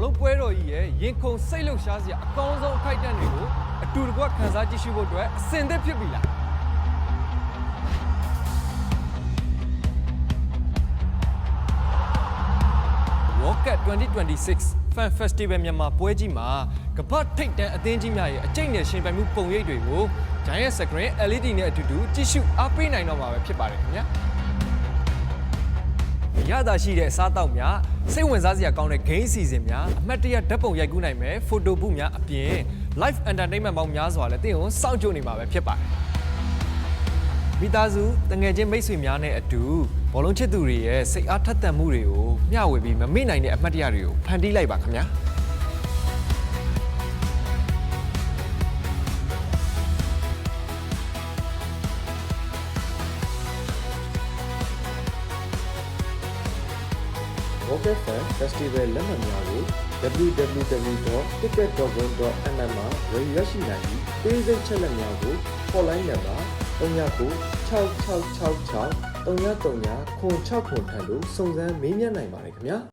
လုံးပွဲတော်ကြီးရဲ့ရင်ခုန်စိတ်လှုပ်ရှားစရာအကောင်းဆုံးအခိုက်အတန့်တွေကိုအတူတကွခန်းစားကြည့်ရှုဖို့အတွက်အဆင်သင့်ဖြစ်ပြီလားWorld Cup 2026 Fan Festival မြန်မာပွဲကြီးမှာကမ္ဘာထိပ်တန်းအသင်းကြီးများရဲ့အကျိတ်နဲ့ရှင်ပြိုင်မှုပုံရိပ်တွေကို Giant Screen LED နဲ့အတူတူကြည့်ရှုအားပေးနိုင်တော့မှာပဲဖြစ်ပါတယ်ခင်ဗျာရတာရှိတဲ့အစားအသောက်များစိတ်ဝင်စားစရာကောင်းတဲ့ game စီစဉ်များအမှတ်တရဓာတ်ပုံရိုက်ကူးနိုင်မယ်ဖိုတိုဘုများအပြင် live entertainment ပေါင်းများစွာလည်းတင်ကိုစောင့်ကြိုနေမှာပဲဖြစ်ပါတယ်မိသားစုတငယ်ချင်းမိတ်ဆွေများနဲ့အတူဘောလုံးချစ်သူတွေရဲ့စိတ်အားထက်သန်မှုတွေကိုမျှဝေပြီးမမေ့နိုင်တဲ့အမှတ်တရတွေကိုဖန်တီးလိုက်ပါခင်ဗျာWorld Fan Festival လက်မှတ်များကို www.ticket.com.mm မှာဝယ်ယူရရှိနိုင်ပြီးပေးစိတ်ချက်လက်များကို hotline နံပါတ်3996666333ခွန်6ခွန်ထံသို့စုံစမ်းမေးမြန်းနိုင်ပါတယ်ခင်ဗျာ